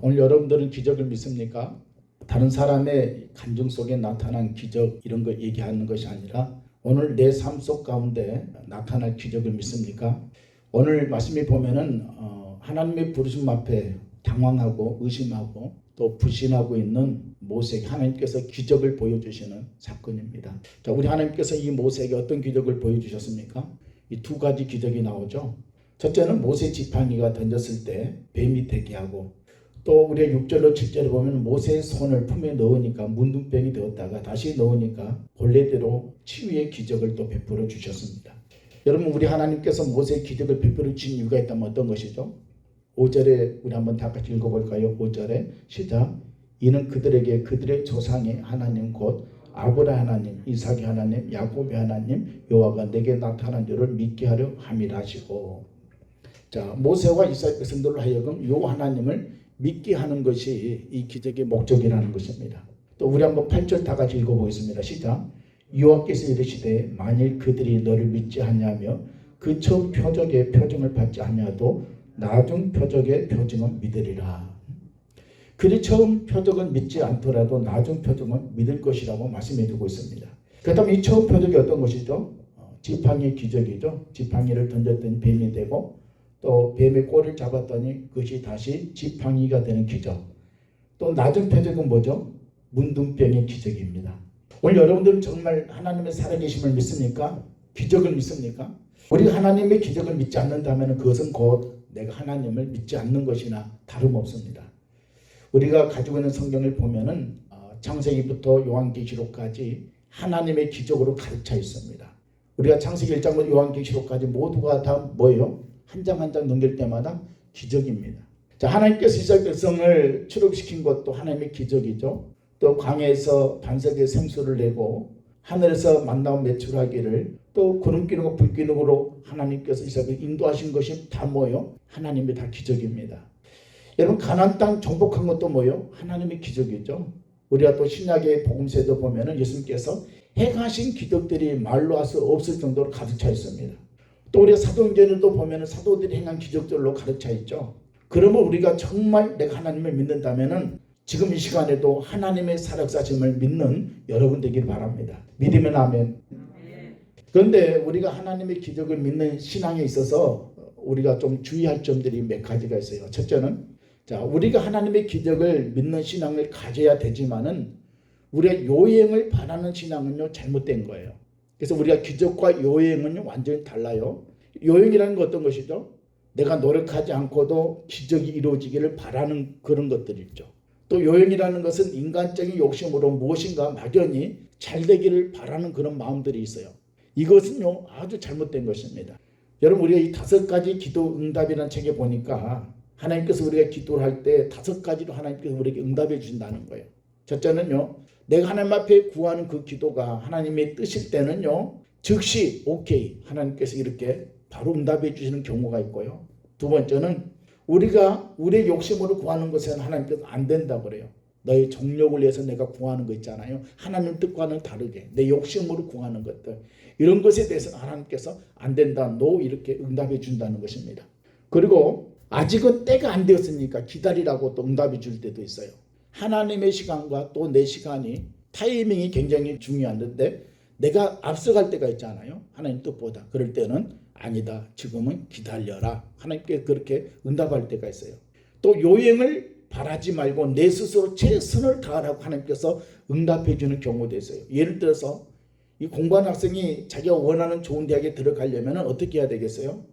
오늘 여러분들은 기적을 믿습니까? 다른 사람의 감정 속에 나타난 기적 이런 거 얘기하는 것이 아니라 오늘 내 삶 속 가운데 나타날 기적을 믿습니까? 오늘 말씀에 보면은 하나님의 부르심 앞에 당황하고 의심하고 또 불신하고 있는 모세에게 하나님께서 기적을 보여주시는 사건입니다. 자, 우리 하나님께서 이 모세에게 어떤 기적을 보여주셨습니까? 이 두 가지 기적이 나오죠. 첫째는 모세 지팡이가 던졌을 때 뱀이 되게 하고, 또 우리가 6절로 7절에 보면 모세의 손을 품에 넣으니까 문둥병이 되었다가 다시 넣으니까 본래대로 치유의 기적을 또 베풀어 주셨습니다. 여러분, 우리 하나님께서 모세의 기적을 베풀어 주신 이유가 있다면 어떤 것이죠? 5절에 우리 한번 다 같이 읽어볼까요? 5절에 시작. 이는 그들에게 그들의 조상의 하나님 곧 아브라 하나님, 이삭의 하나님, 야곱의 하나님 여호와가 내게 나타난 줄을 믿게 하려 함이라 하시고, 자, 모세와 이스라엘 백성들로 하여금 요 하나님을 믿게 하는 것이 이 기적의 목적이라는 것입니다. 또 우리 한번 8절 다 같이 읽어보겠습니다. 시작. 여호와께서 이르시되 만일 그들이 너를 믿지 아니하며 그 처음 표적의 표징을 받지 아니하도 나중 표적의 표징은 믿으리라. 그들이 처음 표적은 믿지 않더라도 나중 표적은 믿을 것이라고 말씀해 주고 있습니다. 그렇다면 이 처음 표적이 어떤 것이죠? 지팡이 기적이죠. 지팡이를 던졌더니 뱀이 되고 또 뱀의 꼬리를 잡았더니 그것이 다시 지팡이가 되는 기적. 또 나중 표적은 뭐죠? 문둥병의 기적입니다. 오늘 여러분들은 정말 하나님의 살아계심을 믿습니까? 기적을 믿습니까? 우리가 하나님의 기적을 믿지 않는다면 그것은 곧 내가 하나님을 믿지 않는 것이나 다름없습니다. 우리가 가지고 있는 성경을 보면은 창세기부터 요한계시록까지 하나님의 기적으로 가득 있습니다. 우리가 창세기 1장부터 요한계시록까지 모두가 다 뭐예요? 한 장 한 장 넘길 때마다 기적입니다. 자, 하나님께서 이스라엘 백성을 출애굽시킨 것도 하나님의 기적이죠. 또 광야에서 반석에 생수를 내고 하늘에서 만나와 매출하기를 또 구름기둥과 불기둥으로 하나님께서 이스라엘을 인도하신 것이 다 뭐예요? 하나님의 다 기적입니다. 여러분, 가나안 땅 정복한 것도 뭐예요? 하나님의 기적이죠. 우리가 또 신약의 복음서에도 보면은 예수님께서 행하신 기적들이 말로 할 수 없을 정도로 가득 차 있습니다. 또 우리가 사도행전에도 보면은 사도들이 행한 기적들로 가득 차 있죠. 그러면 우리가 정말 내가 하나님을 믿는다면은 지금 이 시간에도 하나님의 살아계심을 믿는 여러분 되길 바랍니다. 믿으면 아멘. 그런데 우리가 하나님의 기적을 믿는 신앙에 있어서 우리가 좀 주의할 점들이 몇 가지가 있어요. 첫째는, 자, 우리가 하나님의 기적을 믿는 신앙을 가져야 되지만은 우리가 요행을 바라는 신앙은요 잘못된 거예요. 그래서 우리가 기적과 요행은 완전히 달라요. 요행이라는 건 어떤 것이죠? 내가 노력하지 않고도 기적이 이루어지기를 바라는 그런 것들이죠. 또 요행이라는 것은 인간적인 욕심으로 무엇인가 막연히 잘 되기를 바라는 그런 마음들이 있어요. 이것은요 아주 잘못된 것입니다. 여러분, 우리가 이 5가지 기도 응답이라는 책에 보니까 하나님께서 우리가 기도를 할 때 5가지로 하나님께서 우리에게 응답해 주신다는 거예요. 첫째는요, 내가 하나님 앞에 구하는 그 기도가 하나님의 뜻일 때는요 즉시 오케이 하나님께서 이렇게 바로 응답해 주시는 경우가 있고요. 두 번째는 우리가 우리의 욕심으로 구하는 것은 하나님께서 안 된다고 그래요. 너의 정욕을 위해서 내가 구하는 거 있잖아요. 하나님 뜻과는 다르게 내 욕심으로 구하는 것들, 이런 것에 대해서는 하나님께서 안 된다, 노, 이렇게 응답해 준다는 것입니다. 그리고 아직은 때가 안 되었으니까 기다리라고 또 응답해 줄 때도 있어요. 하나님의 시간과 또 내 시간이 타이밍이 굉장히 중요한데 내가 앞서갈 때가 있잖아요. 하나님 뜻보다. 그럴 때는 아니다, 지금은 기다려라, 하나님께 그렇게 응답할 때가 있어요. 또 요행을 바라지 말고 내 스스로 최선을 다하라고 하나님께서 응답해 주는 경우도 있어요. 예를 들어서 이 공부하는 학생이 자기가 원하는 좋은 대학에 들어가려면 어떻게 해야 되겠어요?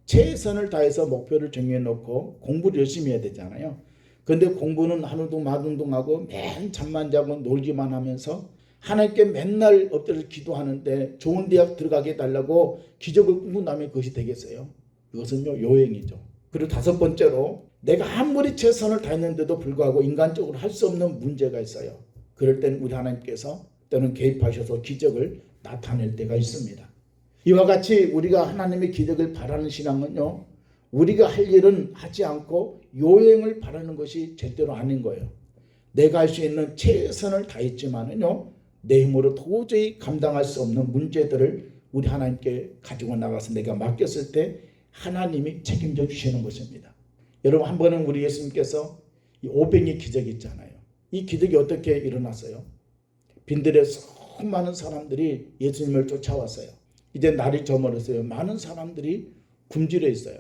최선을 다해서 목표를 정해 놓고 공부를 열심히 해야 되잖아요. 그런데 공부는 하늘동 마둥둥하고 맨 잠만 자고 놀기만 하면서 하나님께 맨날 엎드려 기도하는데 좋은 대학 들어가게 해달라고 기적을 꿈꾼다면 그것이 되겠어요? 그것은요 요행이죠. 그리고 5번째로, 내가 아무리 최선을 다했는데도 불구하고 인간적으로 할 수 없는 문제가 있어요. 그럴 때는 우리 하나님께서 때는 개입하셔서 기적을 나타낼 때가 있습니다. 이와 같이 우리가 하나님의 기적을 바라는 신앙은요, 우리가 할 일은 하지 않고 요행을 바라는 것이 절대로 아닌 거예요. 내가 할 수 있는 최선을 다했지만은요, 내 힘으로 도저히 감당할 수 없는 문제들을 우리 하나님께 가지고 나가서 내가 맡겼을 때 하나님이 책임져 주시는 것입니다. 여러분, 한 번은 우리 예수님께서 이 오병이 기적이 있잖아요. 이 기적이 어떻게 일어났어요? 빈들에 수많은 사람들이 예수님을 쫓아왔어요. 이제 날이 저물었어요. 많은 사람들이 굶주려 있어요.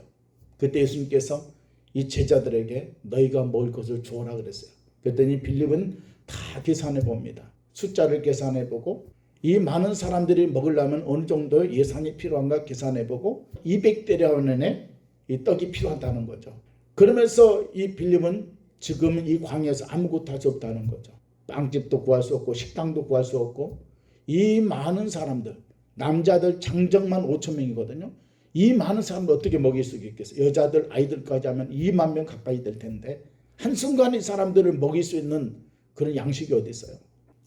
그때 예수님께서 이 제자들에게 너희가 먹을 것을 주어라 그랬어요. 그랬더니 빌립은 다 계산해 봅니다. 숫자를 계산해 보고 이 많은 사람들이 먹으려면 어느 정도 예산이 필요한가 계산해 보고 200대량의 이 떡이 필요하다는 거죠. 그러면서 이 빌립은 지금 이 광야에서 아무것도 할 수 없다는 거죠. 빵집도 구할 수 없고 식당도 구할 수 없고 이 많은 사람들 남자들 장정만 5천 명이거든요. 이 많은 사람들 어떻게 먹일 수 있겠어요? 여자들 아이들까지 하면 2만 명 가까이 될 텐데 한순간에 이 사람들을 먹일 수 있는 그런 양식이 어디 있어요?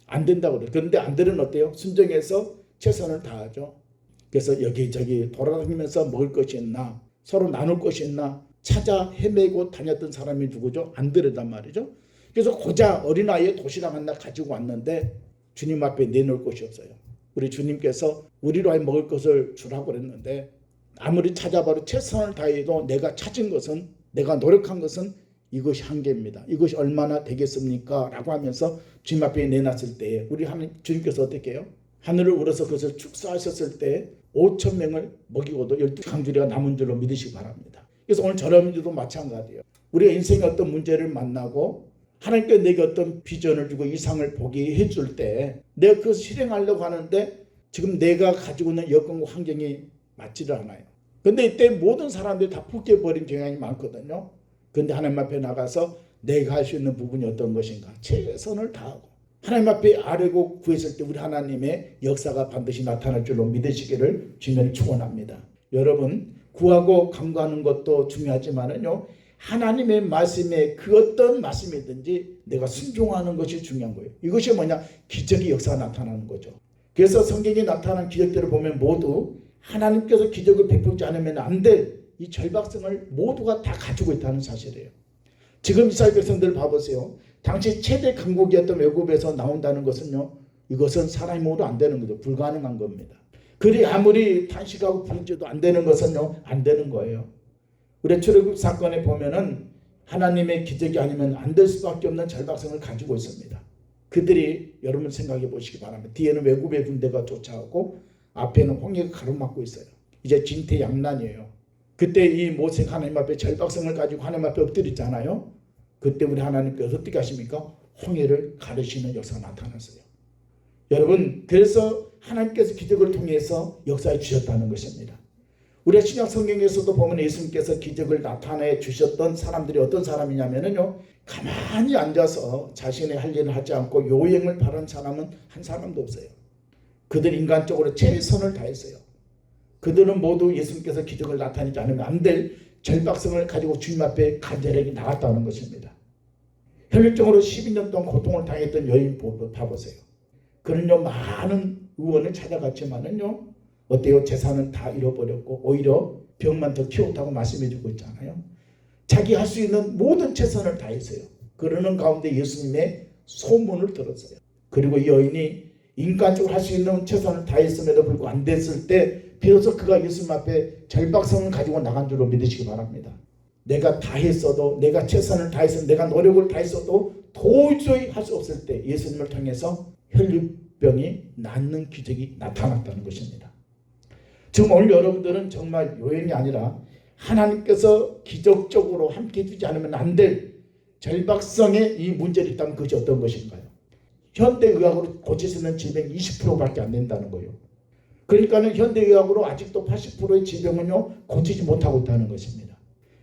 안 된다고 그래요. 그런데 안들은 어때요? 순종해서 최선을 다하죠. 그래서 여기저기 돌아다니면서 먹을 것이 있나 서로 나눌 것이 있나 찾아 헤매고 다녔던 사람이 누구죠? 안드레단 말이죠. 그래서 고작 어린아이의 도시락 하나 가지고 왔는데 주님 앞에 내놓을 곳이 없어요. 우리 주님께서 우리로 먹을 것을 주라고 그랬는데 아무리 찾아봐도 최선을 다해도 내가 찾은 것은 내가 노력한 것은 이것이 한계입니다. 이것이 얼마나 되겠습니까? 라고 하면서 주님 앞에 내놨을 때 우리 하나님 주님께서 어떻게 해요? 하늘을 우러서 그것을 축사하셨을 때 5천 명을 먹이고도 12강주리가 남은 줄로 믿으시기 바랍니다. 그래서 오늘 저러면도 마찬가지예요. 우리가 인생의 어떤 문제를 만나고 하나님께 내게 어떤 비전을 주고 이상을 보게 해줄 때 내가 그것을 실행하려고 하는데 지금 내가 가지고 있는 여건과 환경이 맞지를 않아요. 근데 이때 모든 사람들이 다 포기해버린 경향이 많거든요. 그런데 하나님 앞에 나가서 내가 할 수 있는 부분이 어떤 것인가 최선을 다하고 하나님 앞에 아뢰고 구했을 때 우리 하나님의 역사가 반드시 나타날 줄로 믿으시기를 주님을 축원합니다. 여러분 구하고 간구하는 것도 중요하지만은요 하나님의 말씀에 그 어떤 말씀이든지 내가 순종하는 것이 중요한 거예요. 이것이 뭐냐? 기적의 역사가 나타나는 거죠. 그래서 성경에 나타난 기적들을 보면 모두 하나님께서 기적을 베풀지 않으면 안 될 이 절박성을 모두가 다 가지고 있다는 사실이에요. 지금 이스라엘 백성들을 봐보세요. 당시 최대 강국이었던 외국에서 나온다는 것은요. 이것은 사람이 모두 안 되는 거죠. 불가능한 겁니다. 그리 아무리 탄식하고 부르짖어도 안 되는 것은요. 안 되는 거예요. 우리 출애굽 사건에 보면은 하나님의 기적이 아니면 안 될 수밖에 없는 절박성을 가지고 있습니다. 그들이 여러분 생각해 보시기 바랍니다. 뒤에는 외국의 군대가 쫓아오고 앞에는 홍해가 가로막고 있어요. 이제 진퇴양난이에요. 그때 이 모세가 하나님 앞에 절박성을 가지고 하나님 앞에 엎드렸잖아요. 그때 우리 하나님께서 어떻게 하십니까? 홍해를 가르시는 역사가 나타났어요. 여러분 그래서 하나님께서 기적을 통해서 역사해 주셨다는 것입니다. 우리가 신약 성경에서도 보면 예수님께서 기적을 나타내 주셨던 사람들이 어떤 사람이냐면요. 가만히 앉아서 자신의 할 일을 하지 않고 요행을 바라는 사람은 한 사람도 없어요. 그들 인간적으로 최선을 다했어요. 그들은 모두 예수님께서 기적을 나타내지 않으면 안 될 절박성을 가지고 주님 앞에 간절하게 나갔다는 것입니다. 혈육적으로 12년 동안 고통을 당했던 여인 봐보세요. 그는요 많은 의원을 찾아갔지만은요 어때요? 재산은 다 잃어버렸고 오히려 병만 더 키웠다고 말씀해주고 있잖아요. 자기 할 수 있는 모든 최선을 다했어요. 그러는 가운데 예수님의 소문을 들었어요. 그리고 이 여인이 인간적으로 할 수 있는 최선을 다했음에도 불구하고 안 됐을 때 비로소 그가 예수님 앞에 절박성을 가지고 나간 줄로 믿으시기 바랍니다. 내가 다 했어도 내가 최선을 다해서 내가 노력을 다했어도 도저히 할 수 없을 때 예수님을 통해서 혈류병이 낫는 기적이 나타났다는 것입니다. 지금 오늘 여러분들은 정말 요행이 아니라 하나님께서 기적적으로 함께 해주지 않으면 안 될 절박성의 이 문제를 있다면 그것이 어떤 것인가요? 현대의학으로 고칠 수 있는 질병이 20%밖에 안 된다는 거예요. 그러니까는 현대의학으로 아직도 80%의 질병은요 고치지 못하고 있다는 것입니다.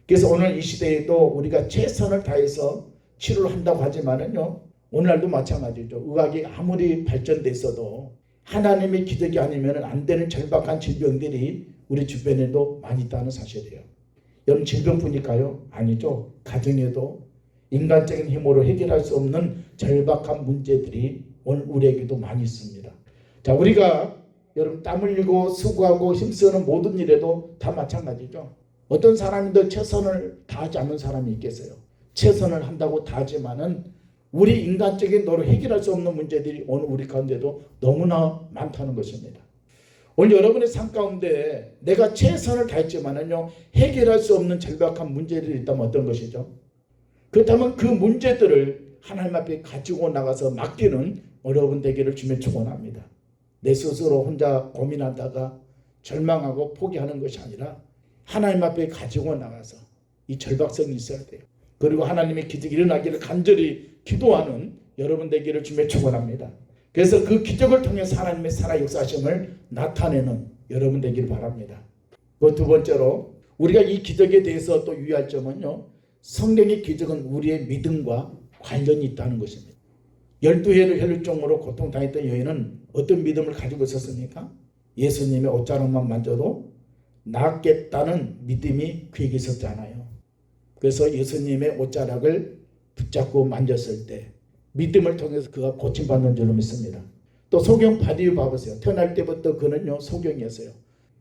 그래서 오늘 이 시대에도 우리가 최선을 다해서 치료를 한다고 하지만은요 오늘날도 마찬가지죠. 의학이 아무리 발전됐어도 하나님의 기적이 아니면 안 되는 절박한 질병들이 우리 주변에도 많이 있다는 사실이에요. 여러분 질병뿐일까요? 아니죠. 가정에도 인간적인 힘으로 해결할 수 없는 절박한 문제들이 오늘 우리에게도 많이 있습니다. 자, 우리가 여러분 땀 흘리고 수고하고 힘쓰는 모든 일에도 다 마찬가지죠. 어떤 사람이 최선을 다하지 않는 사람이 있겠어요. 최선을 한다고 다하지만은 우리 인간적인 노력 해결할 수 없는 문제들이 오늘 우리 가운데도 너무나 많다는 것입니다. 오늘 여러분의 삶 가운데 내가 최선을 다했지만은요 해결할 수 없는 절박한 문제들이 있다면 어떤 것이죠? 그렇다면 그 문제들을 하나님 앞에 가지고 나가서 맡기는 여러분 되기를 주며 축원합니다. 내 스스로 혼자 고민하다가 절망하고 포기하는 것이 아니라 하나님 앞에 가지고 나가서 이 절박성이 있어야 돼요. 그리고 하나님의 기적이 일어나기를 간절히 기도하는 여러분 되기를 주며 축원합니다. 그래서 그 기적을 통해서 하나님의 살아 역사하심을 나타내는 여러분 되기를 바랍니다. 그 두 번째로 우리가 이 기적에 대해서 또 유의할 점은요, 성경의 기적은 우리의 믿음과 관련이 있다는 것입니다. 12해를 혈루증으로 고통당했던 여인은 어떤 믿음을 가지고 있었습니까? 예수님의 옷자락만 만져도 낫겠다는 믿음이 그에게 있었잖아요. 그래서 예수님의 옷자락을 붙잡고 만졌을 때 믿음을 통해서 그가 고침받는 줄로 믿습니다. 또 소경 바디유 봐보세요. 태어날 때부터 그는요 소경이었어요.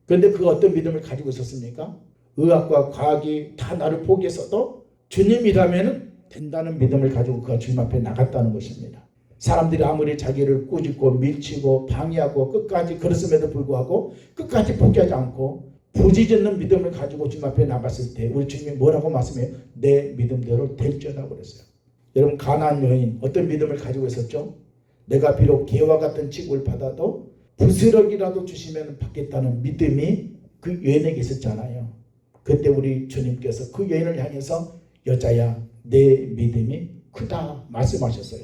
그런데 그가 어떤 믿음을 가지고 있었습니까? 의학과 과학이 다 나를 포기해서도 주님이라면 된다는 믿음을 가지고 그가 주님 앞에 나갔다는 것입니다. 사람들이 아무리 자기를 꾸짖고 밀치고 방해하고 끝까지 그랬음에도 불구하고 끝까지 포기하지 않고 부지짓는 믿음을 가지고 주님 앞에 나갔을 때 우리 주님이 뭐라고 말씀해요? 내 믿음대로 될지어다 그랬어요. 여러분 가나안 여인 어떤 믿음을 가지고 있었죠? 내가 비록 개와 같은 취급을 받아도 부스러기라도 주시면 받겠다는 믿음이 그 여인에게 있었잖아요. 그때 우리 주님께서 그 여인을 향해서 여자야 내 믿음이 크다 말씀하셨어요.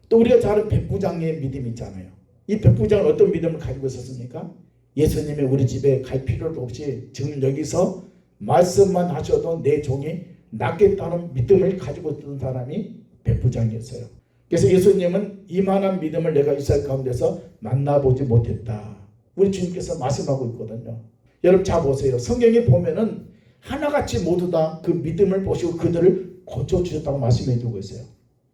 또 우리가 잘 아는 백부장의 믿음이 있잖아요. 이 백부장은 어떤 믿음을 가지고 있었습니까? 예수님이 우리 집에 갈 필요도 없이 지금 여기서 말씀만 하셔도 내 종이 낫겠다는 믿음을 가지고 있던 사람이 백부장이었어요. 그래서 예수님은 이만한 믿음을 내가 이스라엘 가운데서 만나보지 못했다. 우리 주님께서 말씀하고 있거든요. 여러분 잘 보세요. 성경에 보면은 하나같이 모두 다 그 믿음을 보시고 그들을 고쳐주셨다고 말씀해 주고 있어요.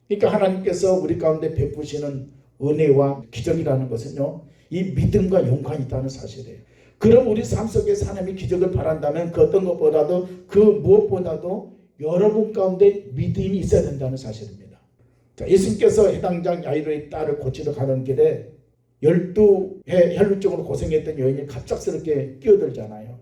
그러니까 하나님께서 우리 가운데 베푸시는 은혜와 기적이라는 것은요, 이 믿음과 연관이 있다는 사실이에요. 그럼 우리 삶 속에서 하나님의 기적을 바란다면 그 어떤 것보다도 그 무엇보다도 여러분 가운데 믿음이 있어야 된다는 사실입니다. 자, 예수님께서 해당장 야이로의 딸을 고치러 가는 길에 12해 혈루증으로 고생했던 여인이 갑작스럽게 끼어들잖아요.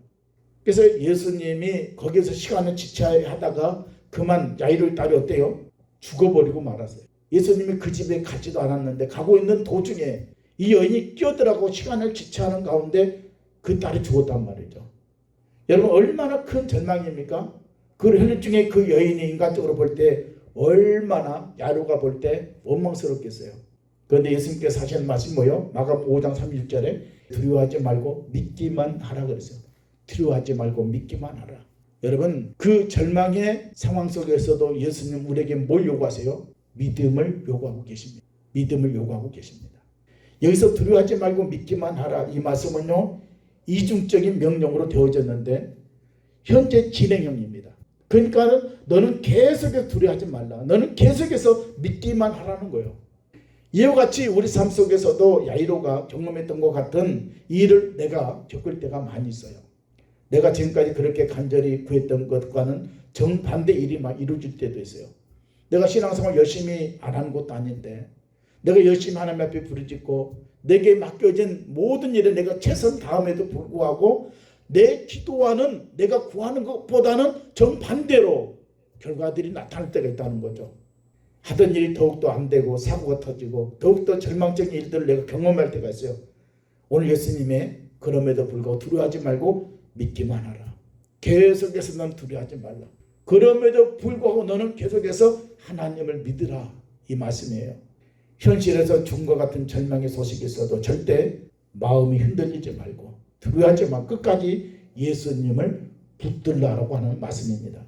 그래서 예수님이 거기에서 시간을 지체하다가 그만 야이로의 딸이 어때요? 죽어버리고 말았어요. 예수님이 그 집에 가지도 않았는데 가고 있는 도중에 이 여인이 끼어들어가고 시간을 지체하는 가운데 그 딸이 죽었단 말이죠. 여러분 얼마나 큰 절망입니까? 그 혈루증의 그 여인이 인간적으로 볼 때 얼마나 야로가 볼 때 원망스럽겠어요. 그런데 예수님께서 하시는 말씀이 뭐예요? 마가복음 5장 36절에 두려워하지 말고 믿기만 하라 그랬어요. 두려워하지 말고 믿기만 하라. 여러분 그 절망의 상황 속에서도 예수님 우리에게 뭘 요구하세요? 믿음을 요구하고 계십니다. 믿음을 요구하고 계십니다. 여기서 두려워하지 말고 믿기만 하라 이 말씀은요 이중적인 명령으로 되어졌는데 현재 진행형입니다. 그러니까 너는 계속해서 두려워하지 말라. 너는 계속해서 믿기만 하라는 거예요. 이와 같이 우리 삶 속에서도 야이로가 경험했던 것 같은 일을 내가 겪을 때가 많이 있어요. 내가 지금까지 그렇게 간절히 구했던 것과는 정반대 일이 막 이루어질 때도 있어요. 내가 신앙생활 열심히 안 하는 것도 아닌데 내가 열심히 하나님 앞에 부르짖고 내게 맡겨진 모든 일에 내가 최선 다함에도 불구하고 내 기도와는 내가 구하는 것보다는 정반대로 결과들이 나타날 때가 있다는 거죠. 하던 일이 더욱더 안 되고 사고가 터지고 더욱더 절망적인 일들을 내가 경험할 때가 있어요. 오늘 예수님의 그럼에도 불구하고 두려워하지 말고 믿기만 하라. 계속해서 넌 두려워하지 말라. 그럼에도 불구하고 너는 계속해서 하나님을 믿으라. 이 말씀이에요. 현실에서 죽음과 같은 절망의 소식이 있어도 절대 마음이 흔들리지 말고 두려워하지 말고 끝까지 예수님을 붙들라라고 하는 말씀입니다.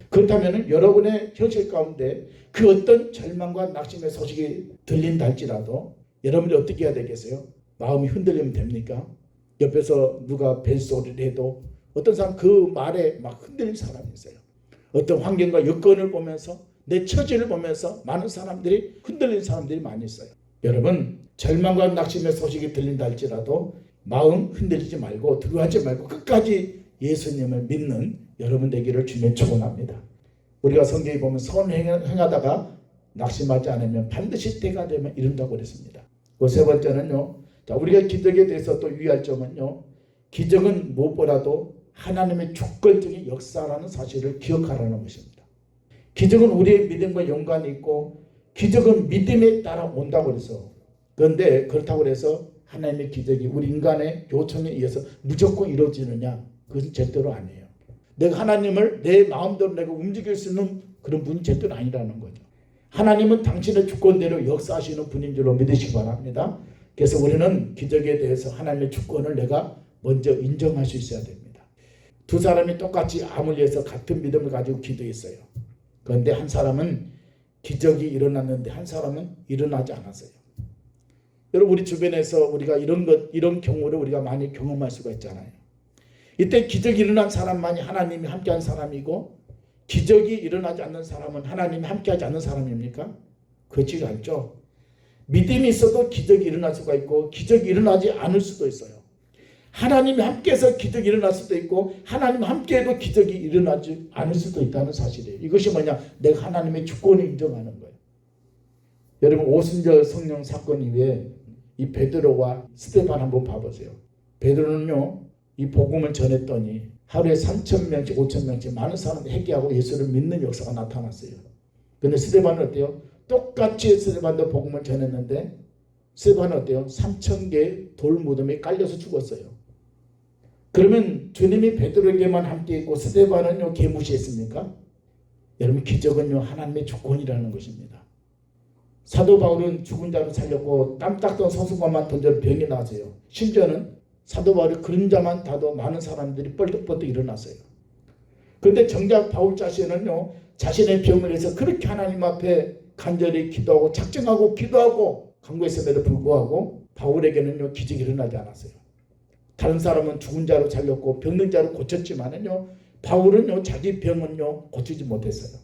그렇다면 여러분의 현실 가운데 그 어떤 절망과 낙심의 소식이 들린다 할지라도 여러분이 어떻게 해야 되겠어요? 마음이 흔들리면 됩니까? 옆에서 누가 벨소리를 해도 어떤 사람 그 말에 막 흔들린 사람이 있어요. 어떤 환경과 여건을 보면서 내 처지를 보면서 많은 사람들이 흔들린 사람들이 많이 있어요. 여러분 절망과 낙심의 소식이 들린다 할지라도 마음 흔들리지 말고 두려워하지 말고 끝까지 예수님을 믿는 여러분 되기를 주님 축원합니다. 우리가 성경에 보면 선을 행하다가 낙심하지 않으면 반드시 때가 되면 이룬다고 그랬습니다. 그 세 번째는요. 자, 우리가 기적에 대해서 또 유의할 점은요. 기적은 무엇보다도 하나님의 주권적인 역사라는 사실을 기억하라는 것입니다. 기적은 우리의 믿음과 연관이 있고 기적은 믿음에 따라 온다고 그래서. 그런데 그렇다고 해서 하나님의 기적이 우리 인간의 요청에 의해서 무조건 이루어지느냐? 그것은 절대로 아니에요. 내가 하나님을 내 마음대로 내가 움직일 수 있는 그런 분이 절대로 아니라는 거죠. 하나님은 당신의 주권대로 역사하시는 분인 줄로 믿으시기 바랍니다. 그래서 우리는 기적에 대해서 하나님의 주권을 내가 먼저 인정할 수 있어야 됩니다. 두 사람이 똑같이 아물리에서 같은 믿음을 가지고 기도했어요. 그런데 한 사람은 기적이 일어났는데 한 사람은 일어나지 않았어요. 여러분 우리 주변에서 우리가 이런 경우를 우리가 많이 경험할 수가 있잖아요. 이때 기적이 일어난 사람만이 하나님이 함께한 사람이고 기적이 일어나지 않는 사람은 하나님이 함께하지 않는 사람입니까? 그렇지 않죠. 믿음이 있어도 기적이 일어날 수가 있고 기적이 일어나지 않을 수도 있어요. 하나님이 함께해서 기적이 일어날 수도 있고 하나님 함께해도 기적이 일어나지 않을 수도 있다는 사실이에요. 이것이 뭐냐? 내가 하나님의 주권을 인정하는 거예요. 여러분 오순절 성령 사건 이후에 이 베드로와 스데반 한번 봐보세요. 베드로는요 이 복음을 전했더니 하루에 3,000명씩 5,000명씩 많은 사람들이 회개하고 예수를 믿는 역사가 나타났어요. 그런데 스데반은 어때요? 똑같이 스데반도 복음을 전했는데 스데반은 어때요? 3,000개 돌 무덤에 깔려서 죽었어요. 그러면 주님이 베드로에게만 함께 있고 스데반은요 개무시했습니까? 여러분 기적은요 하나님의 주권이라는 것입니다. 사도 바울은 죽은 자를 살렸고 땀 닦던 서수관만 던져 병이 나세요. 심지어는 사도 바울의 그림자만 타도 많은 사람들이 뻘떡뻘떡 일어났어요. 그런데 정작 바울 자신은요 자신의 병을 해서 그렇게 하나님 앞에 간절히 기도하고 작정하고 기도하고 간구했음에도 불구하고 바울에게는요 기적이 일어나지 않았어요. 다른 사람은 죽은 자로 살렸고 병든 자로 고쳤지만은요 바울은요 자기 병은요 고치지 못했어요.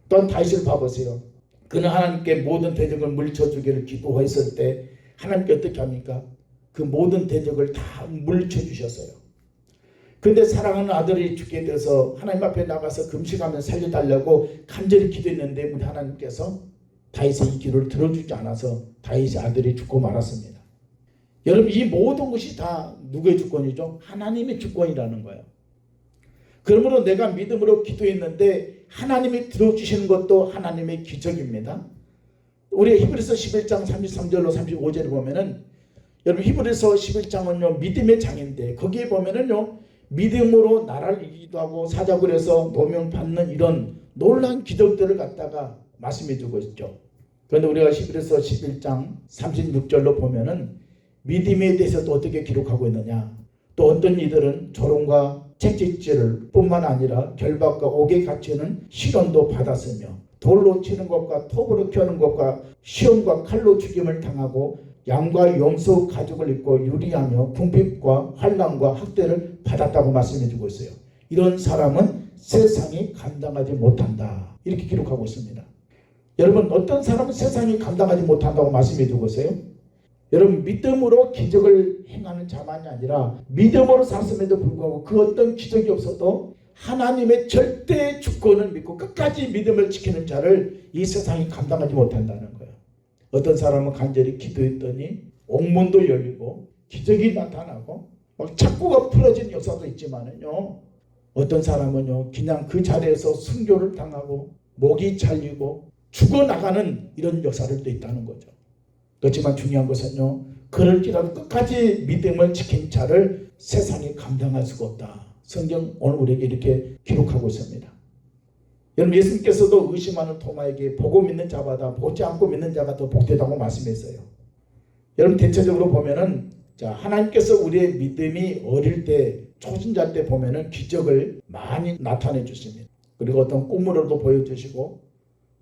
또한 다윗을 봐보세요. 그는 하나님께 모든 대적을 물리쳐주기를 기도했을 때 하나님께 어떻게 합니까? 그 모든 대적을 다 물리쳐주셨어요. 그런데 사랑하는 아들이 죽게 돼서 하나님 앞에 나가서 금식하며 살려달라고 간절히 기도했는데 우리 하나님께서 다윗의 이 기도를 들어주지 않아서 다윗의 아들이 죽고 말았습니다. 여러분 이 모든 것이 다 누구의 주권이죠? 하나님의 주권이라는 거예요. 그러므로 내가 믿음으로 기도했는데 하나님이 들어주시는 것도 하나님의 기적입니다. 우리 히브리서 11장 33절로 35절을 보면은 여러분 히브리서 11장은요 믿음의 장인데 거기에 보면은요 믿음으로 나라를 이기기도 하고 사자굴 해서 노명 받는 이런 놀라운 기적들을 갖다가 말씀해 주고 있죠. 그런데 우리가 히브리서 11장 36절로 보면은 믿음에 대해서도 어떻게 기록하고 있느냐. 또 어떤 이들은 조롱과 채찍질을 뿐만 아니라 결박과 옥에 갇히는 시련도 받았으며 돌로 치는 것과 톱으로 켜는 것과 시험과 칼로 죽임을 당하고 양과 염소 가죽을 입고 유리하며 궁핍과 환난과 학대를 받았다고 말씀해주고 있어요. 이런 사람은 세상이 감당하지 못한다. 이렇게 기록하고 있습니다. 여러분 어떤 사람은 세상이 감당하지 못한다고 말씀해주고 있어요? 여러분 믿음으로 기적을 행하는 자만이 아니라 믿음으로 살았음에도 불구하고 그 어떤 기적이 없어도 하나님의 절대 주권을 믿고 끝까지 믿음을 지키는 자를 이 세상이 감당하지 못한다는 거예요. 어떤 사람은 간절히 기도했더니 옥문도 열리고 기적이 나타나고 막 착고가 풀어진 역사도 있지만은요 어떤 사람은요 그냥 그 자리에서 순교를 당하고 목이 잘리고 죽어나가는 이런 역사를 또 있다는 거죠. 그렇지만 중요한 것은요 그럴지라도 끝까지 믿음을 지킨 자를 세상이 감당할 수가 없다. 성경 오늘 우리에게 이렇게 기록하고 있습니다. 여러분 예수님께서도 의심하는 토마에게 보고 믿는 자보다 보지 않고 믿는 자가 더 복되다고 말씀했어요. 여러분 대체적으로 보면은 자 하나님께서 우리의 믿음이 어릴 때 초신자 때 보면은 기적을 많이 나타내 주십니다. 그리고 어떤 꿈으로도 보여주시고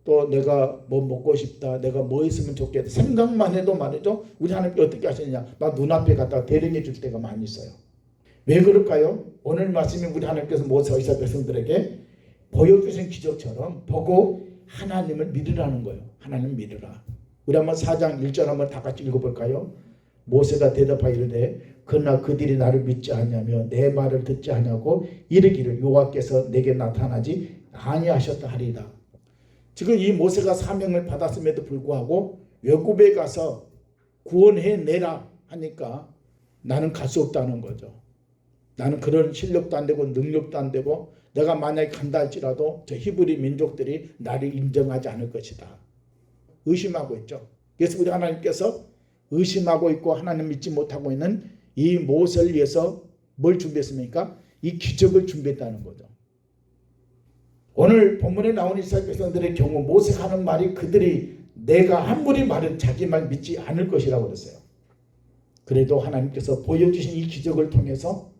또 내가 뭐 먹고 싶다 내가 뭐 있으면 좋겠다 생각만 해도 말이죠 우리 하나님께 어떻게 하시느냐 나 눈앞에 갖다가 대령해 줄 때가 많이 있어요. 왜 그럴까요? 오늘 말씀이 우리 하나님께서 모세 이스라엘 백성들에게 보여주신 기적처럼 보고 하나님을 믿으라는 거예요. 하나님 믿으라. 우리 한번 4장 1절 한번 다 같이 읽어볼까요? 모세가 대답하여 이르되 그러나 그들이 나를 믿지 않냐며 내 말을 듣지 않냐고 이르기를 여호와께서 내게 나타나지 아니하셨다 하리이다. 지금 이 모세가 사명을 받았음에도 불구하고 외국에 가서 구원해내라 하니까 나는 갈 수 없다는 거죠. 나는 그런 실력도 안 되고 능력도 안 되고 내가 만약에 간다 할지라도 저 히브리 민족들이 나를 인정하지 않을 것이다. 의심하고 있죠. 그래서 우리 하나님께서 의심하고 있고 하나님 믿지 못하고 있는 이 모세를 위해서 뭘 준비했습니까? 이 기적을 준비했다는 거죠. 오늘 본문에 나온 이스라엘 백성들의 경우 모세가 하는 말이 그들이 내가 아무리 말해도 자기 말 믿지 않을 것이라고 그랬어요. 그래도 하나님께서 보여주신 이 기적을 통해서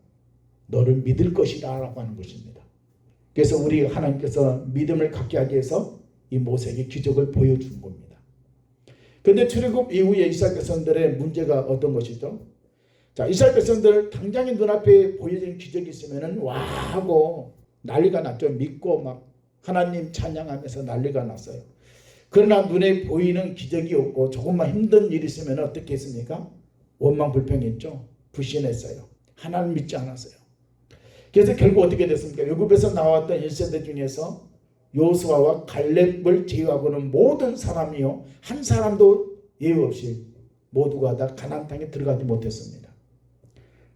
너를 믿을 것이다 라고 하는 것입니다. 그래서 우리 하나님께서 믿음을 갖게 하기 위해서 이 모세에게 기적을 보여준 겁니다. 그런데 출애굽 이후에 이스라엘 백성들의 문제가 어떤 것이죠? 자, 이스라엘 백성들 당장에 눈앞에 보여진 기적이 있으면 와 하고 난리가 났죠. 믿고 막 하나님 찬양하면서 난리가 났어요. 그러나 눈에 보이는 기적이 없고 조금만 힘든 일이 있으면 어떻게 했습니까? 원망불평했죠. 불신했어요. 하나님 믿지 않았어요. 그래서 결국 어떻게 됐습니까? 애굽에서 나왔던 1세대 중에서 요수아와 갈렙을 제외하고는 모든 사람이요 한 사람도 예외 없이 모두가 다 가나안 땅에 들어가지 못했습니다.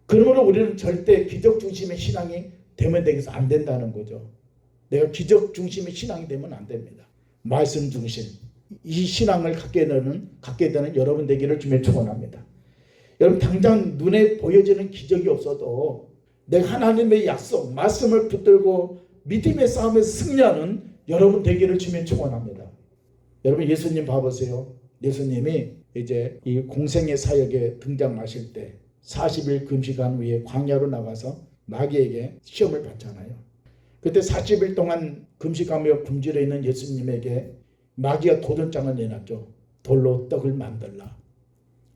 그러므로 우리는 절대 기적 중심의 신앙이 되면 되겠어 안 된다는 거죠. 내가 기적 중심의 신앙이 되면 안 됩니다. 말씀 중심 이 신앙을 갖게 되는 여러분 되기를 주님의 축원합니다. 여러분 당장 눈에 보여지는 기적이 없어도 내가 하나님의 약속 말씀을 붙들고 믿음의 싸움에서 승리하는 여러분 되기를 주님의 축원합니다. 여러분 예수님 봐보세요. 예수님이 이제 이 공생의 사역에 등장하실 때 40일 금식한 후에 광야로 나가서 마귀에게 시험을 받잖아요. 그때 40일 동안 금식하며 굶주려 있는 예수님에게 마귀가 도전장을 내놨죠. 돌로 떡을 만들라.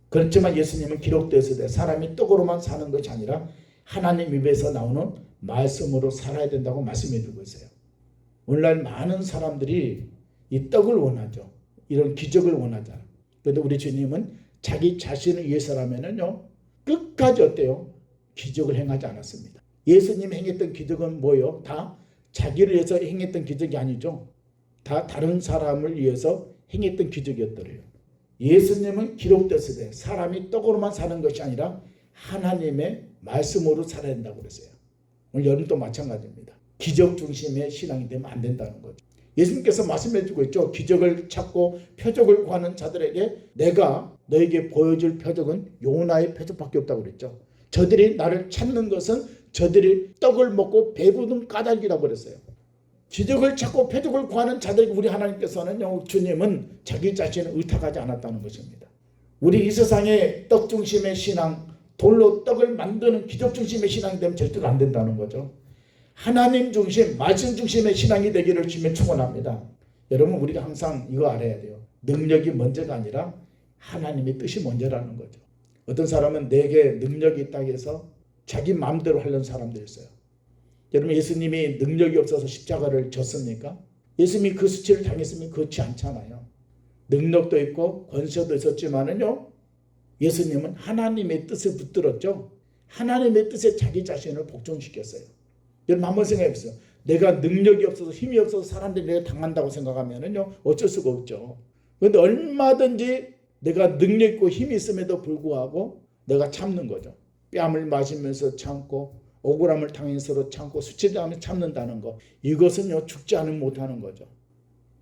그렇지만 예수님은 기록되었을 사람이 떡으로만 사는 것이 아니라 하나님 입에서 나오는 말씀으로 살아야 된다고 말씀해 주고 있어요. 오늘날 많은 사람들이 이 떡을 원하죠. 이런 기적을 원하잖아요. 그런데 우리 주님은 자기 자신을 위해서라면요 끝까지 어때요? 기적을 행하지 않았습니다. 예수님이 행했던 기적은 뭐예요? 다 자기를 위해서 행했던 기적이 아니죠. 다 다른 사람을 위해서 행했던 기적이었더래요. 예수님은 기록됐을 때 사람이 떡으로만 사는 것이 아니라 하나님의 말씀으로 살아야 된다고 그랬어요. 오늘 여러분도 마찬가지입니다. 기적 중심의 신앙이 되면 안 된다는 거죠. 예수님께서 말씀해 주고 있죠. 기적을 찾고 표적을 구하는 자들에게 내가 너에게 보여줄 표적은 요나의 표적밖에 없다고 그랬죠. 저들이 나를 찾는 것은 저들이 떡을 먹고 배부른 까닭이라고 그랬어요. 기적을 찾고 표적을 구하는 자들에게 우리 하나님께서는요, 주님은 자기 자신을 의탁하지 않았다는 것입니다. 우리 이 세상의 떡 중심의 신앙, 돌로 떡을 만드는 기적 중심의 신앙이 되면 절대로 안 된다는 거죠. 하나님 중심, 말씀 중심의 신앙이 되기를 주님의 축원합니다. 여러분 우리가 항상 이거 알아야 돼요. 능력이 먼저가 아니라 하나님의 뜻이 먼저라는 거죠. 어떤 사람은 내게 능력이 있다고 해서 자기 마음대로 하려는 사람들이 있어요. 여러분 예수님이 능력이 없어서 십자가를 졌습니까? 예수님이 그 수치를 당했으면 그렇지 않잖아요. 능력도 있고 권세도 있었지만은요, 예수님은 하나님의 뜻을 붙들었죠. 하나님의 뜻에 자기 자신을 복종시켰어요. 여러분 한번 생각해 보세요. 내가 능력이 없어서 힘이 없어서 사람들이 내가 당한다고 생각하면은요 어쩔 수가 없죠. 그런데 얼마든지 내가 능력 있고 힘이 있음에도 불구하고 내가 참는 거죠. 뺨을 맞으면서 참고 억울함을 당해서도 참고 수치당하면서 참는다는 거. 이것은요 죽지 않으면 못하는 거죠.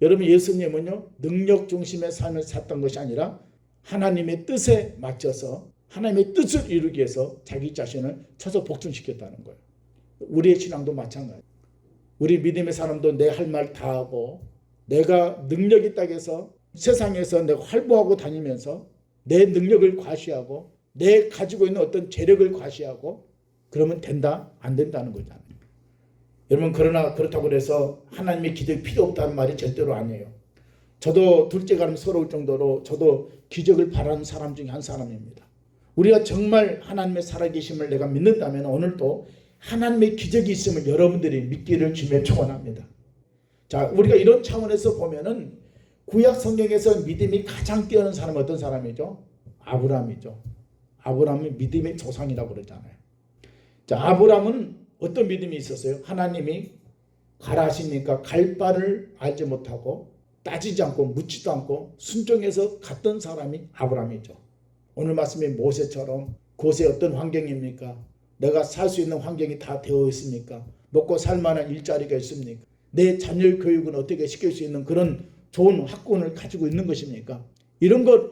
여러분 예수님은요 능력 중심의 삶을 샀던 것이 아니라 하나님의 뜻에 맞춰서 하나님의 뜻을 이루기 위해서 자기 자신을 쳐서 복종시켰다는 거예요. 우리의 신앙도 마찬가지. 우리 믿음의 사람도 내 할 말 다 하고 내가 능력이 있다고 해서 세상에서 내가 활보하고 다니면서 내 능력을 과시하고 내 가지고 있는 어떤 재력을 과시하고 그러면 된다? 안 된다는 거잖아요. 여러분 그러나 그렇다고 해서 하나님의 기적이 필요 없다는 말이 절대로 아니에요. 저도 둘째 가름 서러울 정도로 저도 기적을 바라는 사람 중에 한 사람입니다. 우리가 정말 하나님의 살아계심을 내가 믿는다면 오늘도 하나님의 기적이 있음을 여러분들이 믿기를 주님의 축원합니다. 자, 우리가 이런 차원에서 보면은 구약 성경에서 믿음이 가장 뛰어난 사람은 어떤 사람이죠? 아브라함이죠. 아브라함이 믿음의 조상이라고 그러잖아요. 자, 아브라함은 어떤 믿음이 있었어요? 하나님이 가라 하시니까 갈 바를 알지 못하고 따지지 않고 묻지도 않고 순종해서 갔던 사람이 아브라함이죠. 오늘 말씀이 모세처럼 곳에 어떤 환경입니까? 내가 살 수 있는 환경이 다 되어 있습니까? 먹고 살 만한 일자리가 있습니까? 내 자녀 교육은 어떻게 시킬 수 있는 그런 좋은 학군을 가지고 있는 것입니까? 이런 것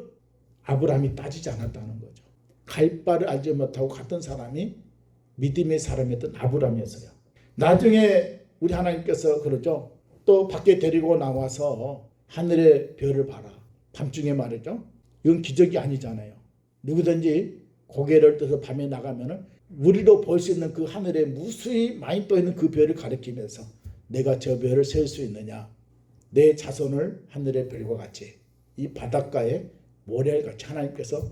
아브라함이 따지지 않았다는 거죠. 갈 바를 알지 못하고 갔던 사람이 믿음의 사람이었던 아브라함이었어요. 나중에 우리 하나님께서 그러죠. 또 밖에 데리고 나와서 하늘의 별을 봐라. 밤중에 말이죠. 이건 기적이 아니잖아요. 누구든지 고개를 떠서 밤에 나가면은 우리도 볼 수 있는 그 하늘에 무수히 많이 떠 있는 그 별을 가리키면서 내가 저 별을 셀 수 있느냐? 내 자손을 하늘의 별과 같이 이 바닷가에 모래알같이 하나님께서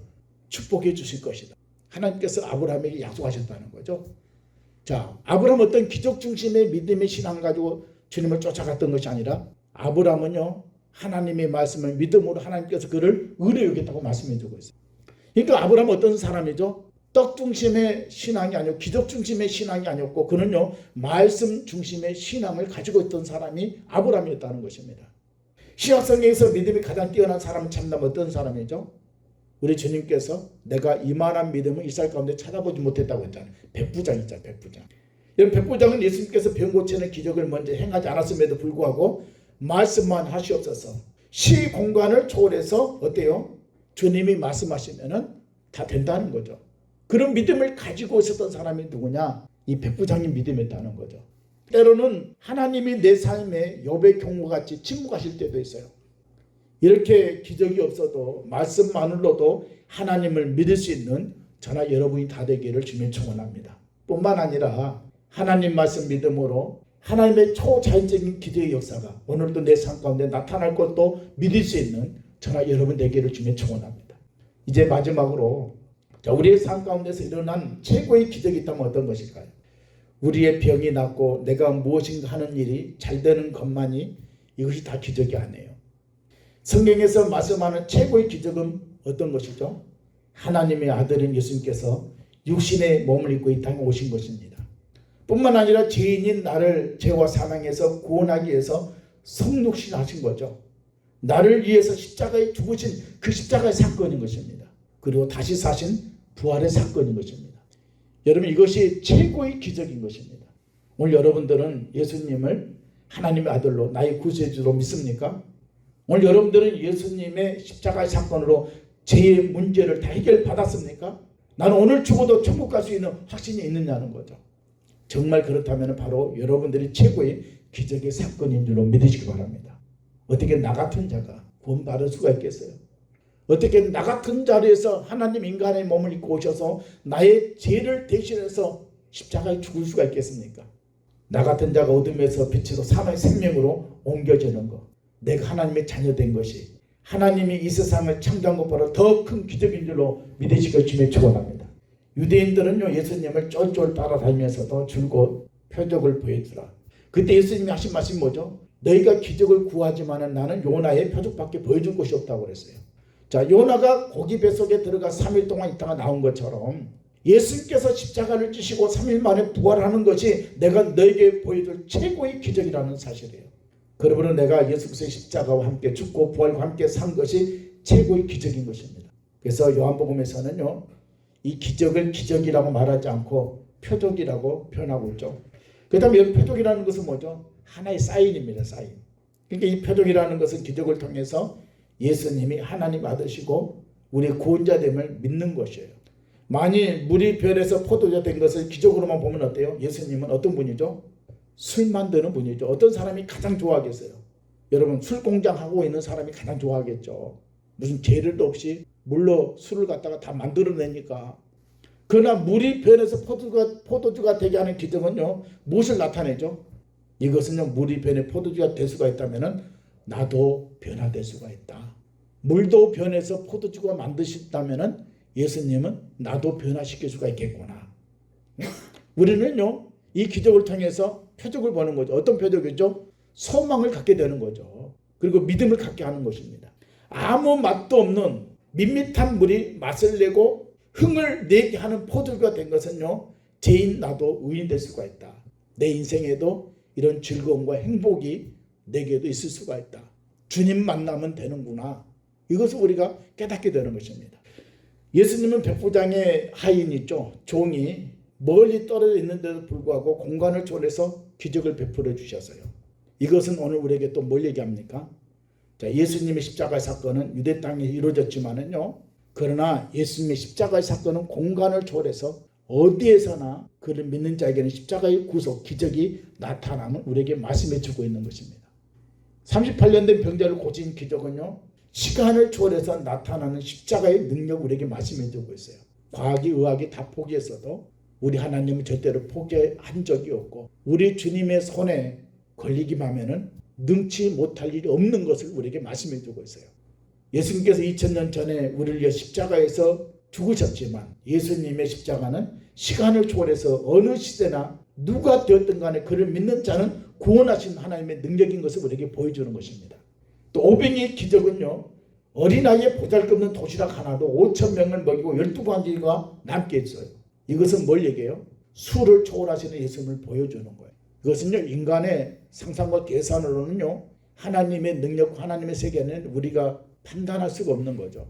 축복해 주실 것이다. 하나님께서 아브라함에게 약속하셨다는 거죠. 자, 아브라함 어떤 기적 중심의 믿음의 신앙 가지고 주님을 쫓아갔던 것이 아니라 아브라함은요 하나님의 말씀을 믿음으로 하나님께서 그를 의로 여겼다고 말씀해 주고 있어요. 그러니까 아브라함은 어떤 사람이죠? 떡 중심의 신앙이 아니고 기적 중심의 신앙이 아니었고 그는요 말씀 중심의 신앙을 가지고 있던 사람이 아브라함이었다는 것입니다. 신약성경에서 믿음이 가장 뛰어난 사람은 참담 어떤 사람이죠? 우리 주님께서 내가 이만한 믿음을 이스라엘 가운데 찾아보지 못했다고 했잖아요. 백부장이잖아요. 백부장. 이런 백부장은 예수님께서 병 고치는 기적을 먼저 행하지 않았음에도 불구하고 말씀만 하시옵소서. 시 공간을 초월해서 어때요? 주님이 말씀하시면은 다 된다는 거죠. 그런 믿음을 가지고 있었던 사람이 누구냐? 이 백부장님 믿음이었다는 거죠. 때로는 하나님이 내 삶에 욥의 경우같이 침묵하실 때도 있어요. 이렇게 기적이 없어도 말씀만으로도 하나님을 믿을 수 있는 저나 여러분이 다 되기를 주님 축원합니다. 뿐만 아니라 하나님 말씀 믿음으로 하나님의 초자연적인 기적의 역사가 오늘도 내 삶 가운데 나타날 것도 믿을 수 있는 저나 여러분 되기를 주님 축원합니다. 이제 마지막으로 우리의 삶 가운데서 일어난 최고의 기적이 있다면 어떤 것일까요? 우리의 병이 낫고 내가 무엇인가 하는 일이 잘 되는 것만이 이것이 다 기적이 아니에요. 성경에서 말씀하는 최고의 기적은 어떤 것이죠? 하나님의 아들인 예수님께서 육신의 몸을 입고 이 땅에 오신 것입니다. 뿐만 아니라 죄인인 나를 죄와 사망에서 구원하기 위해서 성육신하신 거죠. 나를 위해서 십자가에 죽으신 그 십자가의 사건인 것입니다. 그리고 다시 사신 부활의 사건인 것입니다. 여러분 이것이 최고의 기적인 것입니다. 오늘 여러분들은 예수님을 하나님의 아들로 나의 구세주로 믿습니까? 오늘 여러분들은 예수님의 십자가의 사건으로 죄의 문제를 다 해결받았습니까? 나는 오늘 죽어도 천국 갈 수 있는 확신이 있느냐는 거죠. 정말 그렇다면 바로 여러분들이 최고의 기적의 사건인 줄로 믿으시기 바랍니다. 어떻게 나 같은 자가 구원받을 수가 있겠어요? 어떻게 나 같은 자리에서 하나님 인간의 몸을 입고 오셔서 나의 죄를 대신해서 십자가에 죽을 수가 있겠습니까? 나 같은 자가 어둠에서 빛으로 사망의 생명으로 옮겨지는 것, 내가 하나님의 자녀된 것이 하나님이 이 세상을 창조한 것보다 더 큰 기적인 줄로 믿으시길 주님의 축원합니다. 유대인들은요 예수님을 쫄쫄 따라다니면서도 줄곧 표적을 보여주라. 그때 예수님이 하신 말씀이 뭐죠? 너희가 기적을 구하지만은 나는 요나의 표적밖에 보여줄 것이 없다고 그랬어요. 자, 요나가 고기 뱃속에 들어가 3일 동안 있다가 나온 것처럼 예수님께서 십자가를 지시고 3일 만에 부활하는 것이 내가 너에게 보여줄 최고의 기적이라는 사실이에요. 그러므로 내가 예수 그리스도의 십자가와 함께 죽고 부활과 함께 산 것이 최고의 기적인 것입니다. 그래서 요한복음에서는요 이 기적을 기적이라고 말하지 않고 표적이라고 표현하고 있죠. 그 다음에 이 표적이라는 것은 뭐죠? 하나의 사인입니다. 사인. 그러니까 이 표적이라는 것은 기적을 통해서 예수님이 하나님 아들이시고 우리의 구원자됨을 믿는 것이에요. 만일 물이 변해서 포도주가 된 것을 기적으로만 보면 어때요? 예수님은 어떤 분이죠? 술 만드는 분이죠. 어떤 사람이 가장 좋아하겠어요? 여러분 술 공장 하고 있는 사람이 가장 좋아하겠죠. 무슨 재료도 없이 물로 술을 갖다가 다 만들어내니까. 그러나 물이 변해서 포도주가 되게 하는 기적은요 무엇을 나타내죠? 이것은요 물이 변해 포도주가 될 수가 있다면 나도 변화될 수가 있다. 물도 변해서 포도주가 만드셨다면 예수님은 나도 변화시킬 수가 있겠구나. 우리는요 이 기적을 통해서 표적을 보는 거죠. 어떤 표적이죠? 소망을 갖게 되는 거죠. 그리고 믿음을 갖게 하는 것입니다. 아무 맛도 없는 밋밋한 물이 맛을 내고 흥을 내게 하는 포도주가 된 것은요 죄인 나도 의인 될 수가 있다. 내 인생에도 이런 즐거움과 행복이 내게도 있을 수가 있다. 주님 만나면 되는구나. 이것을 우리가 깨닫게 되는 것입니다. 예수님은 백부장의 하인 있죠. 종이 멀리 떨어져 있는데도 불구하고 공간을 초월해서 기적을 베풀어 주셔서요. 이것은 오늘 우리에게 또 뭘 얘기합니까? 자, 예수님의 십자가의 사건은 유대 땅에 이루어졌지만은요. 그러나 예수님의 십자가의 사건은 공간을 초월해서 어디에서나 그를 믿는 자에게는 십자가의 구속, 기적이 나타남을 우리에게 말씀해 주고 있는 것입니다. 38년 된 병자를 고친 기적은요. 시간을 초월해서 나타나는 십자가의 능력을 우리에게 말씀해 주고 있어요. 과학이 의학이 다 포기했어도 우리 하나님은 절대로 포기한 적이 없고 우리 주님의 손에 걸리기만 하면은 능치 못할 일이 없는 것을 우리에게 말씀해 주고 있어요. 예수님께서 2000년 전에 우리를 위해 십자가에서 죽으셨지만 예수님의 십자가는 시간을 초월해서 어느 시대나 누가 되었든 간에 그를 믿는 자는 구원하신 하나님의 능력인 것을 우리에게 보여주는 것입니다. 또 오병이의 기적은요. 어린아이의 보잘것없는 도시락 하나도 5,000명을 먹이고 12가지가 남게 했어요. 이것은 뭘 얘기해요? 수를 초월하시는 예수님을 보여주는 거예요. 이것은요. 인간의 상상과 계산으로는요. 하나님의 능력, 하나님의 세계는 우리가 판단할 수가 없는 거죠.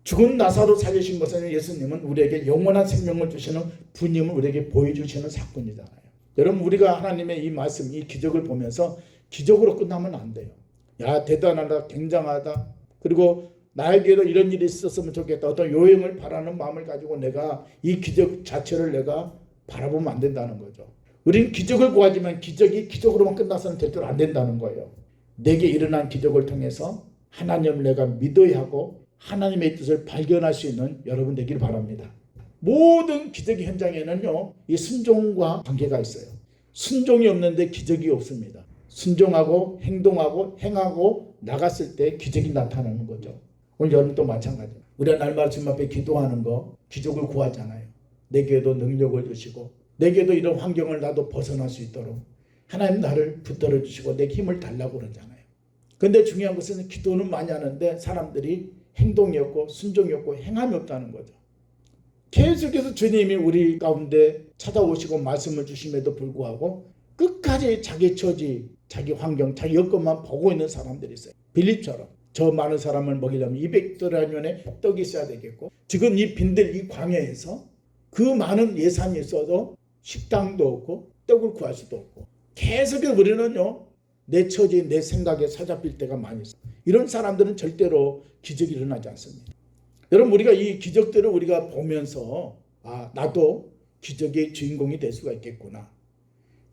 죽은 나사로 살리신 것은 예수님은 우리에게 영원한 생명을 주시는 분임을 우리에게 보여주시는 사건이잖아요. 여러분 우리가 하나님의 이 말씀, 이 기적을 보면서 기적으로 끝나면 안 돼요. 야 대단하다, 굉장하다. 그리고 나에게도 이런 일이 있었으면 좋겠다. 어떤 요행을 바라는 마음을 가지고 내가 이 기적 자체를 내가 바라보면 안 된다는 거죠. 우리는 기적을 구하지만 기적이 기적으로만 끝나서는 절대로 안 된다는 거예요. 내게 일어난 기적을 통해서 하나님을 내가 믿어야 하고 하나님의 뜻을 발견할 수 있는 여러분 되기를 바랍니다. 모든 기적의 현장에는요. 이 순종과 관계가 있어요. 순종이 없는데 기적이 없습니다. 순종하고 행동하고 행하고 나갔을 때 기적이 나타나는 거죠. 오늘 여러분도 마찬가지예요. 우리가 날마다 주님 앞에 기도하는 거 기적을 구하잖아요. 내게도 능력을 주시고 내게도 이런 환경을 나도 벗어날 수 있도록 하나님 나를 붙들어 주시고 내 힘을 달라고 그러잖아요. 그런데 중요한 것은 기도는 많이 하는데 사람들이 행동이 없고 순종이 없고 행함이 없다는 거죠. 계속해서 주님이 우리 가운데 찾아오시고 말씀을 주심에도 불구하고 끝까지 자기 처지, 자기 환경, 자기 여건만 보고 있는 사람들이 있어요. 빌립처럼 저 많은 사람을 먹이려면 200데나리온의 떡이 있어야 되겠고 지금 이 빈들 이 광야에서 그 많은 예산이 있어도 식당도 없고 떡을 구할 수도 없고 계속해서 우리는요. 내 처지, 내 생각에 사잡힐 때가 많이 있어요. 이런 사람들은 절대로 기적이 일어나지 않습니다. 여러분 우리가 이 기적들을 우리가 보면서 나도 기적의 주인공이 될 수가 있겠구나.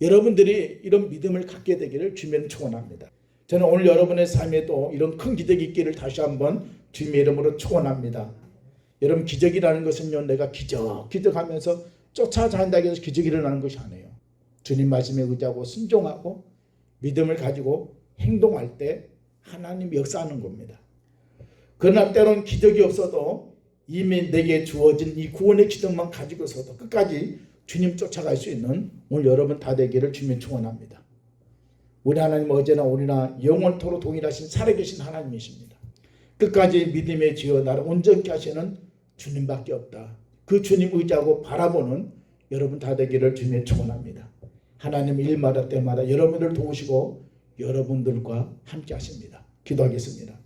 여러분들이 이런 믿음을 갖게 되기를 주님은 축원합니다. 저는 오늘 여러분의 삶에도 이런 큰 기적이 있기를 다시 한번 주님의 이름으로 축원합니다. 여러분 기적이라는 것은요. 내가 기적하면서 쫓아다닌다고 해서 기적이 일어나는 것이 아니에요. 주님 말씀에 의지하고 순종하고 믿음을 가지고 행동할 때 하나님이 역사하는 겁니다. 그러나 때론 기적이 없어도 이미 내게 주어진 이 구원의 기적만 가지고서도 끝까지 주님 쫓아갈 수 있는 오늘 여러분 다 되기를 주님 축원합니다. 우리 하나님은 어제나 오늘나 영원토록 동일하신 살아계신 하나님이십니다. 끝까지 믿음의 지어 나를 온전케 하시는 주님밖에 없다. 그 주님 의지하고 바라보는 여러분 다 되기를 주님 축원합니다. 하나님 일마다 때마다 여러분을 도우시고 여러분들과 함께 하십니다. 기도하겠습니다.